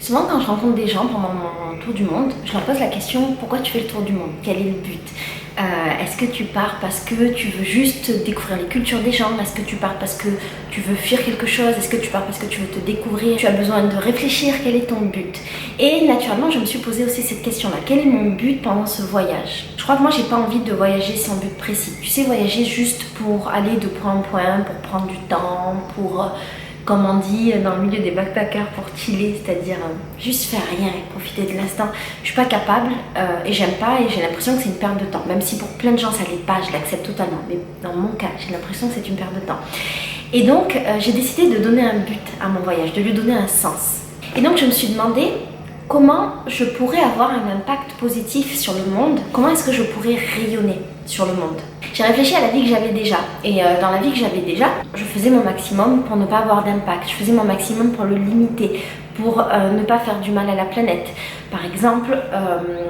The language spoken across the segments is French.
Souvent quand je rencontre des gens pendant mon tour du monde, je leur pose la question pourquoi tu fais le tour du monde? Quel est le but? Est-ce que tu pars parce que tu veux juste découvrir les cultures des gens? Est-ce que tu pars parce que tu veux fuir quelque chose? Est-ce que tu pars parce que tu veux te découvrir? Tu as besoin de réfléchir, quel est ton but? Et naturellement je me suis posé aussi cette question-là, quel est mon but pendant ce voyage? Je crois que moi j'ai pas envie de voyager sans but précis. Tu sais, voyager juste pour aller de point en point, pour prendre du temps, pour... comme on dit dans le milieu des backpackers, pour chiller, c'est-à-dire juste faire rien et profiter de l'instant. Je suis pas capable et j'aime pas, et j'ai l'impression que c'est une perte de temps. Même si pour plein de gens ça l'est pas, je l'accepte totalement. Mais dans mon cas, j'ai l'impression que c'est une perte de temps. Et donc j'ai décidé de donner un but à mon voyage, de lui donner un sens. Et donc je me suis demandé comment je pourrais avoir un impact positif sur le monde, comment est-ce que je pourrais rayonner sur le monde. J'ai réfléchi à la vie que j'avais déjà, et dans la vie que j'avais déjà, je faisais mon maximum pour ne pas avoir d'impact, je faisais mon maximum pour le limiter, pour ne pas faire du mal à la planète. Par exemple,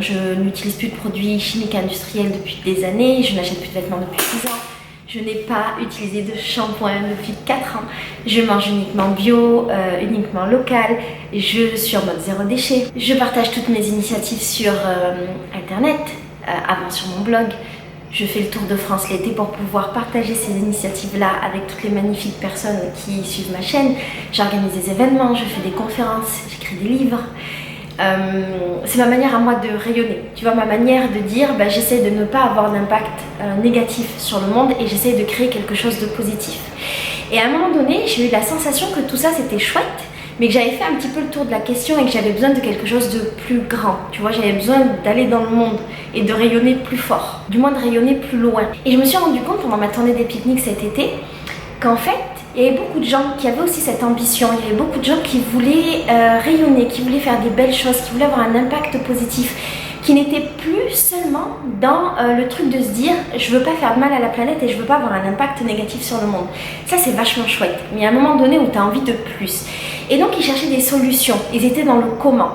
je n'utilise plus de produits chimiques industriels depuis des années, je n'achète plus de vêtements depuis 6 ans. Je n'ai pas utilisé de shampoing depuis 4 ans. Je mange uniquement bio, uniquement local. Je suis en mode zéro déchet. Je partage toutes mes initiatives sur internet, avant sur mon blog. Je fais le tour de France l'été pour pouvoir partager ces initiatives-là avec toutes les magnifiques personnes qui suivent ma chaîne. J'organise des événements, je fais des conférences, j'écris des livres. C'est ma manière à moi de rayonner, tu vois, ma manière de dire j'essaie de ne pas avoir d'impact négatif sur le monde et j'essaie de créer quelque chose de positif. Et à un moment donné, j'ai eu la sensation que tout ça c'était chouette, mais que j'avais fait un petit peu le tour de la question et que j'avais besoin de quelque chose de plus grand. Tu vois, j'avais besoin d'aller dans le monde et de rayonner plus fort, du moins de rayonner plus loin. Et je me suis rendu compte pendant ma tournée des pique-niques cet été qu'en fait, il y avait beaucoup de gens qui avaient aussi cette ambition, il y avait beaucoup de gens qui voulaient rayonner, qui voulaient faire des belles choses, qui voulaient avoir un impact positif, qui n'étaient plus seulement dans le truc de se dire je veux pas faire de mal à la planète et je veux pas avoir un impact négatif sur le monde. Ça c'est vachement chouette, mais il y a un moment donné où tu as envie de plus. Et donc ils cherchaient des solutions, ils étaient dans le comment.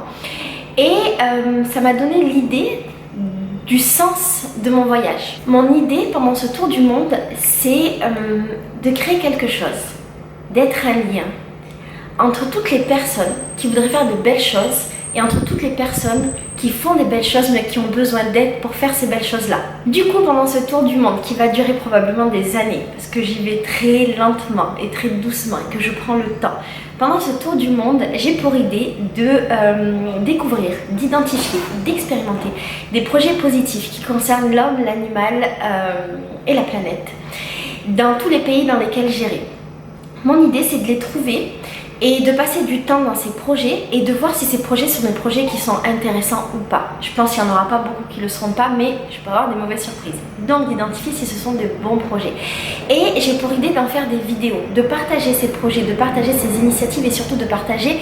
Et ça m'a donné l'idée du sens de mon voyage. Mon idée pendant ce tour du monde, c'est de créer quelque chose, d'être un lien entre toutes les personnes qui voudraient faire de belles choses et entre toutes les personnes qui font des belles choses mais qui ont besoin d'aide pour faire ces belles choses-là. Du coup, pendant ce tour du monde qui va durer probablement des années, parce que j'y vais très lentement et très doucement et que je prends le temps, pendant ce tour du monde, j'ai pour idée de découvrir, d'identifier, d'expérimenter des projets positifs qui concernent l'homme, l'animal et la planète dans tous les pays dans lesquels j'irai. Mon idée, c'est de les trouver et de passer du temps dans ces projets et de voir si ces projets sont des projets qui sont intéressants ou pas. Je pense qu'il n'y en aura pas beaucoup qui ne le seront pas, mais je peux avoir des mauvaises surprises. Donc d'identifier si ce sont de bons projets. Et j'ai pour idée d'en faire des vidéos, de partager ces projets, de partager ces initiatives et surtout de partager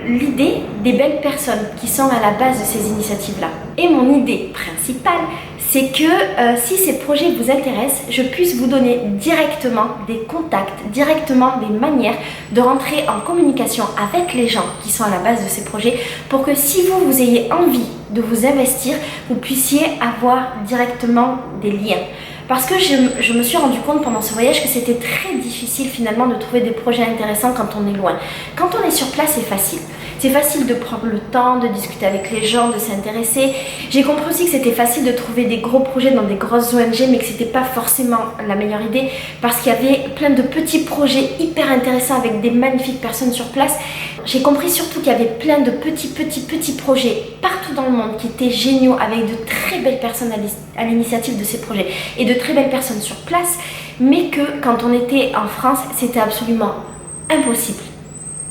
l'idée des belles personnes qui sont à la base de ces initiatives-là. Et mon idée principale, c'est que si ces projets vous intéressent, je puisse vous donner directement des contacts, directement des manières de rentrer en communication avec les gens qui sont à la base de ces projets pour que si vous ayez envie de vous investir, vous puissiez avoir directement des liens. Parce que je me suis rendu compte pendant ce voyage que c'était très difficile finalement de trouver des projets intéressants quand on est loin. Quand on est sur place, c'est facile. C'est facile de prendre le temps, de discuter avec les gens, de s'intéresser. J'ai compris aussi que c'était facile de trouver des gros projets dans des grosses ONG, mais que c'était pas forcément la meilleure idée parce qu'il y avait plein de petits projets hyper intéressants avec des magnifiques personnes sur place. J'ai compris surtout qu'il y avait plein de petits projets partout dans le monde qui étaient géniaux avec de très belles personnes à l'initiative de ces projets et de très belles personnes sur place, mais que quand on était en France, c'était absolument impossible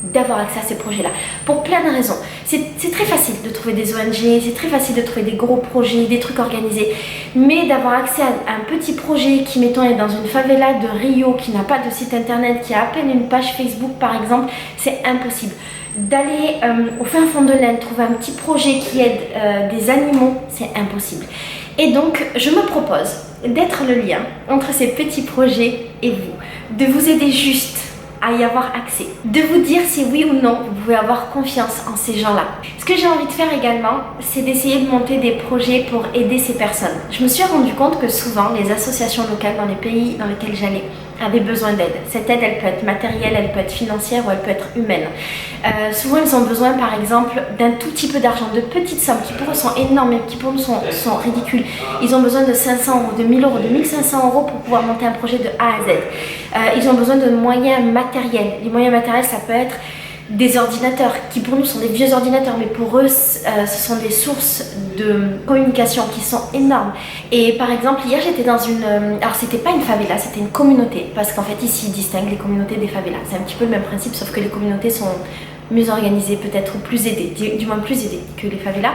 d'avoir accès à ces projets-là, pour plein de raisons. C'est très facile de trouver des ONG, c'est très facile de trouver des gros projets, des trucs organisés, mais d'avoir accès à un petit projet qui, mettons, est dans une favela de Rio, qui n'a pas de site internet, qui a à peine une page Facebook par exemple, c'est impossible. D'aller au fin fond de l'Inde, trouver un petit projet qui aide des animaux, c'est impossible. Et donc, je me propose d'être le lien entre ces petits projets et vous, de vous aider juste à y avoir accès, de vous dire si oui ou non vous pouvez avoir confiance en ces gens-là. Ce que j'ai envie de faire également, c'est d'essayer de monter des projets pour aider ces personnes. Je me suis rendu compte que souvent les associations locales dans les pays dans lesquels j'allais avaient besoin d'aide. Cette aide, elle peut être matérielle, elle peut être financière ou elle peut être humaine. Souvent, ils ont besoin, par exemple, d'un tout petit peu d'argent, de petites sommes qui pour eux sont énormes et qui pour nous sont ridicules. Ils ont besoin de 500 euros, de 1000 euros, de 1500 euros pour pouvoir monter un projet de A à Z. Ils ont besoin de moyens matériels. Les moyens matériels, ça peut être des ordinateurs qui pour nous sont des vieux ordinateurs, mais pour eux ce sont des sources de communication qui sont énormes. Et par exemple hier j'étais dans une, alors c'était pas une favela, c'était une communauté, parce qu'en fait ici ils distinguent les communautés des favelas. C'est un petit peu le même principe, sauf que les communautés sont mieux organisées peut-être, ou plus aidées, du moins plus aidées que les favelas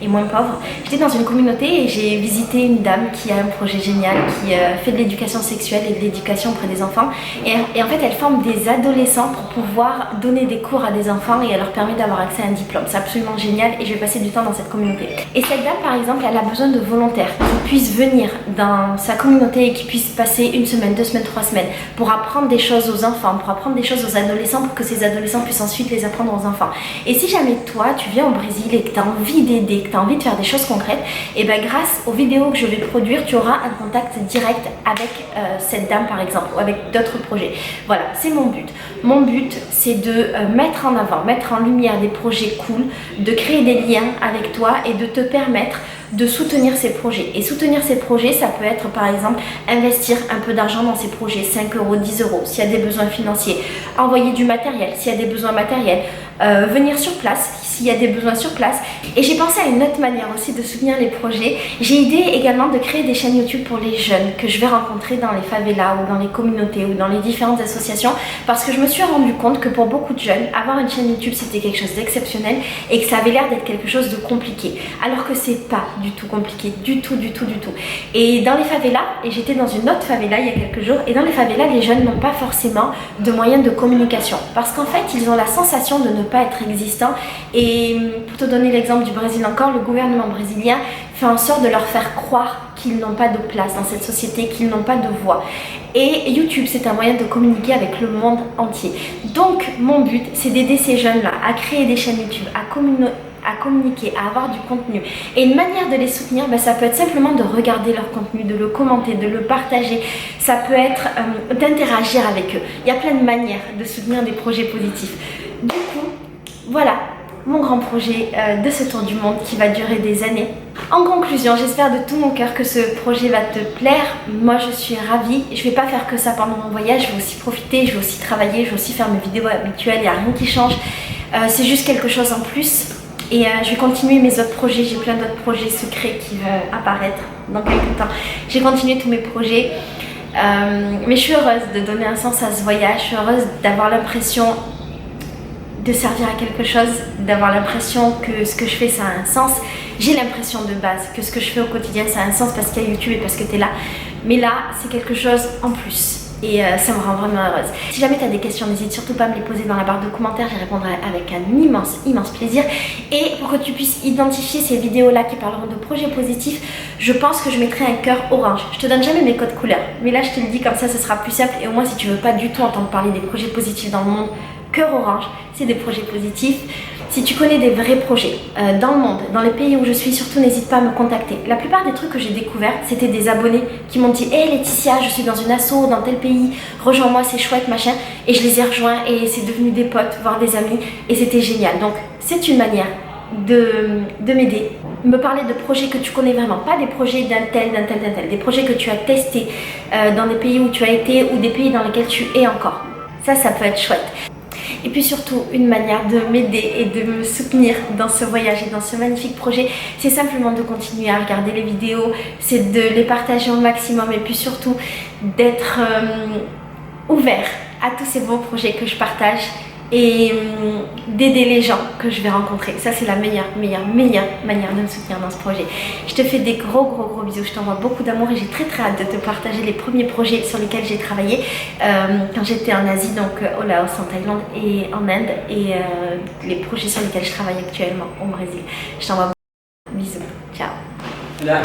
et moins pauvres. J'étais dans une communauté et j'ai visité une dame qui a un projet génial, qui fait de l'éducation sexuelle et de l'éducation auprès des enfants, et en fait elle forme des adolescents pour pouvoir donner des cours à des enfants et elle leur permet d'avoir accès à un diplôme. C'est absolument génial et je vais passer du temps dans cette communauté. Et cette dame par exemple, elle a besoin de volontaires qui puissent venir dans sa communauté et qui puissent passer 1 semaine, 2 semaines, 3 semaines pour apprendre des choses aux enfants, pour apprendre des choses aux adolescents, pour que ces adolescents puissent ensuite les apprendre aux enfants. Et si jamais toi tu viens au Brésil et que tu as envie d'aider, que tu as envie de faire des choses concrètes, et bien grâce aux vidéos que je vais produire, tu auras un contact direct avec cette dame par exemple, ou avec d'autres projets. Voilà, c'est mon but. Mon but c'est de mettre en avant, mettre en lumière des projets cool, de créer des liens avec toi et de te permettre de soutenir ces projets. Et soutenir ces projets, ça peut être par exemple investir un peu d'argent dans ces projets, 5 euros, 10 euros, s'il y a des besoins financiers, envoyer du matériel, s'il y a des besoins matériels, venir sur place, s'il y a des besoins sur place. Et j'ai pensé à une autre manière aussi de soutenir les projets. J'ai idée également de créer des chaînes YouTube pour les jeunes que je vais rencontrer dans les favelas ou dans les communautés ou dans les différentes associations, parce que je me suis rendu compte que pour beaucoup de jeunes, avoir une chaîne YouTube c'était quelque chose d'exceptionnel et que ça avait l'air d'être quelque chose de compliqué, alors que c'est pas du tout compliqué, du tout. Et dans les favelas, et j'étais dans une autre favela il y a quelques jours, et dans les favelas, les jeunes n'ont pas forcément de moyens de communication, parce qu'en fait, ils ont la sensation de ne pas être existants. Et pour te donner l'exemple du Brésil encore, le gouvernement brésilien fait en sorte de leur faire croire qu'ils n'ont pas de place dans cette société, qu'ils n'ont pas de voix. Et YouTube, c'est un moyen de communiquer avec le monde entier. Donc, mon but, c'est d'aider ces jeunes-là à créer des chaînes YouTube, à communiquer, à avoir du contenu. Et une manière de les soutenir, ça peut être simplement de regarder leur contenu, de le commenter, de le partager. Ça peut être d'interagir avec eux. Il y a plein de manières de soutenir des projets positifs. Du coup, voilà mon grand projet de ce tour du monde qui va durer des années. En conclusion, j'espère de tout mon cœur que ce projet va te plaire. Moi, je suis ravie. Je vais pas faire que ça pendant mon voyage. Je vais aussi profiter, je vais aussi travailler, je vais aussi faire mes vidéos habituelles. Il n'y a rien qui change. C'est juste quelque chose en plus. Et je vais continuer mes autres projets. J'ai plein d'autres projets secrets qui vont apparaître dans quelques temps. J'ai continué tous mes projets. Mais je suis heureuse de donner un sens à ce voyage. Je suis heureuse d'avoir l'impression de servir à quelque chose, d'avoir l'impression que ce que je fais ça a un sens. J'ai l'impression de base que ce que je fais au quotidien ça a un sens parce qu'il y a YouTube et parce que tu es là. Mais là, c'est quelque chose en plus. Et ça me rend vraiment heureuse. Si jamais tu as des questions, n'hésite surtout pas à me les poser dans la barre de commentaires, j'y répondrai avec un immense plaisir. Et pour que tu puisses identifier ces vidéos-là qui parleront de projets positifs, je pense que je mettrai un cœur orange. Je te donne jamais mes codes couleurs, mais là je te le dis comme ça, ce sera plus simple. Et au moins si tu veux pas du tout entendre parler des projets positifs dans le monde, cœur orange, c'est des projets positifs. Si tu connais des vrais projets dans le monde, dans les pays où je suis, surtout n'hésite pas à me contacter. La plupart des trucs que j'ai découverts, c'était des abonnés qui m'ont dit « Hey Laetitia, je suis dans une asso dans tel pays, rejoins-moi, c'est chouette, machin ». Et je les ai rejoints et c'est devenu des potes, voire des amis et c'était génial. Donc c'est une manière de m'aider, me parler de projets que tu connais vraiment, pas des projets d'un tel, des projets que tu as testés dans des pays où tu as été ou des pays dans lesquels tu es encore. Ça peut être chouette. Et puis surtout, une manière de m'aider et de me soutenir dans ce voyage et dans ce magnifique projet, c'est simplement de continuer à regarder les vidéos, c'est de les partager au maximum et puis surtout d'être ouvert à tous ces beaux projets que je partage et d'aider les gens que je vais rencontrer. Ça, c'est la meilleure manière de me soutenir dans ce projet. Je te fais des gros bisous, je t'envoie beaucoup d'amour et j'ai très hâte de te partager les premiers projets sur lesquels j'ai travaillé quand j'étais en Asie, donc au Laos, en Thaïlande et en Inde, et les projets sur lesquels je travaille actuellement au Brésil. Je t'envoie bisous, ciao. Hola.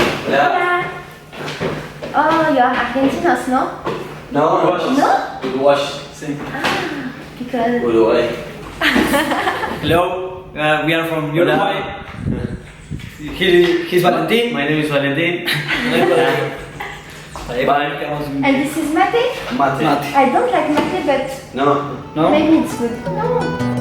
Oh, you're Argentinos, no? No. No? Sí. Because... Uruguay. Hello, we are from Uruguay. He's Valentin. My name is Valentin. Saya Bye. balik yang langsung. And this is mate? Mate. Mate. I don't like mate, but No. No? maybe it's good. No.